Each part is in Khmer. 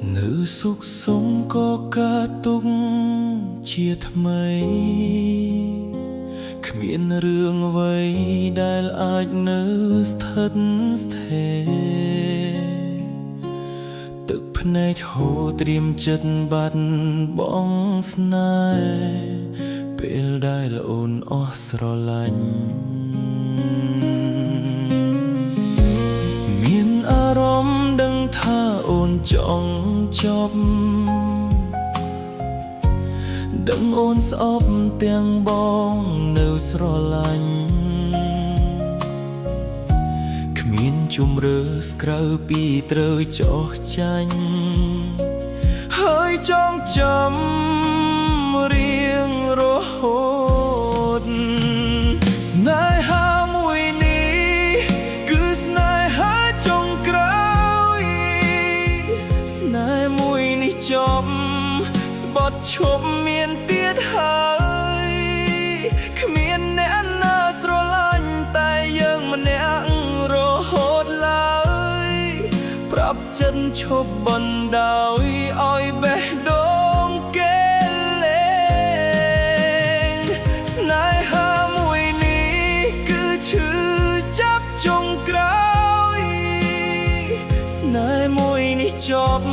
នៅសុខសុំក៏កើតទុកជាថ្មីគ្មានរឿងអ្វីដែលអាចនៅស្ថិតស្ថេរទឹកភ្នែកហូរត្រៀមចិត្តបាត់បង់ស្នេហ៍ពេលដែលអូនអស់ស្រឡាញ់មានអារម្មណ៍ដឹងថាអូនចង់ចប់ដឹងអូនស្អប់ទាំងបងនៅស្រឡាញ់គ្មានជំរឿសក្រៅពីត្រូវចោះចាញ់ហើយចងចាំរៀងរហូតស្នេហាមួយនេះគឺស្នេហាចុងក្រោយស្នេហ៍មួយនេះចប់ស្បត់ឈប់មានទៀតហើយគ្មានអ្នកណាស្រឡាញ់តែយើងម្នាក់រហូតឡើយប្រាប់ចិត្តឈប់បណ្ដោយឲ្យបេះដូងគេលេងស្នេហាមួយនេះគឺឈឺចាប់ចុងក្រោយស្នេហ៍មួយនេះចប់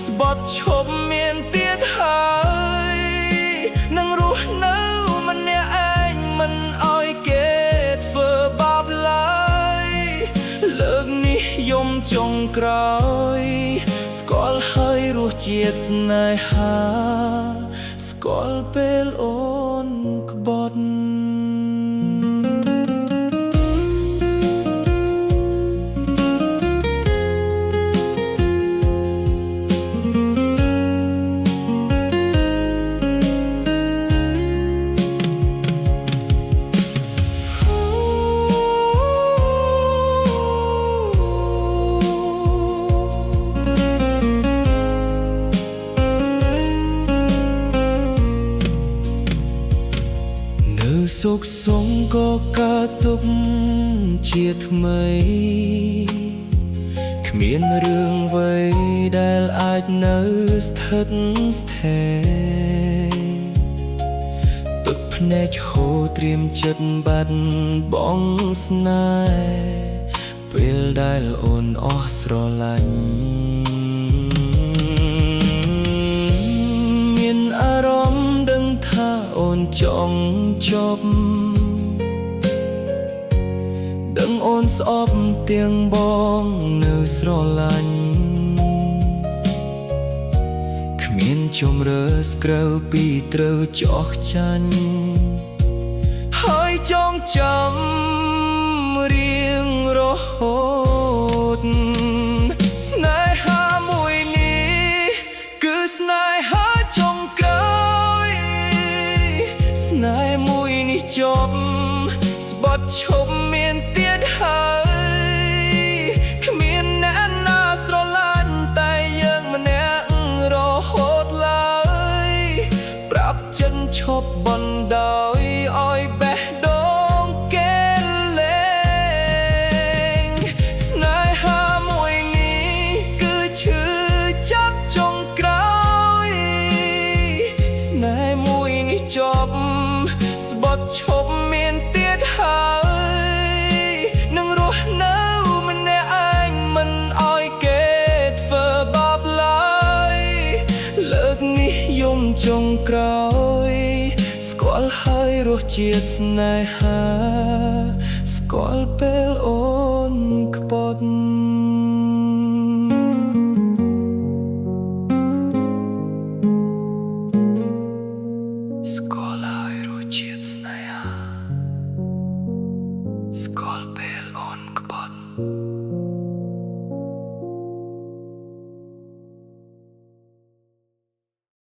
ស្បត់ឈប់មានទៀតហើយនឹងរស់នៅម្នាក់ឯងមិនឲ្យគេធ្វើបាបឡើយលើកនេះយំចុងក្រោយស្គាល់ហើយរសជាតិស្នេហាស្គាល់ពេលអូនក្បត់សុខសុំក៏កើតទុកជាថ្មីគ្មានរឿងអ្វីដែលអាចនៅស្ថិតស្ថេរទឹកភ្នែកហូរត្រៀមចិត្តបាត់បង់ស្នេហ៍ពេលដែលអូនអស់ស្រឡាញ់មានអារម្មណ៍ដឹងថាអូនចង់ចប់ដឹងអូនស្អប់ទាំងបងនៅស្រឡាញ់គ្មានជំរឿសក្រៅពីត្រូវចោះចាញ់ហើយចងចាំរៀងរហូតស្នេហាមួយនេះគឺស្នេហាចុងក្រោយស្នេហ៍មួយនេះចប់ស្បត់ឈប់មានទៀតហើយគ្មានអ្នកណាស្រឡាញ់តែយើងម្នាក់រហូតឡើយប្រាប់ចិត្តឈប់បណ្ដោយឲ្យបេះដូងគេលេងស្នេហាមួយនេះគឺឈឺចាប់ចុងក្រោយស្នេហ៍មួយនេះចប់ស្បត់ឈប់មានទៀតហើយនឹងរស់នៅម្នាក់ឯងមិនឲ្យគេធ្វើបាបឡើយលើកនេះយំចុងក្រោយស្គាល់ហើយរសជាតិស្នេហាស្គាល់ពេលអូនក្បត់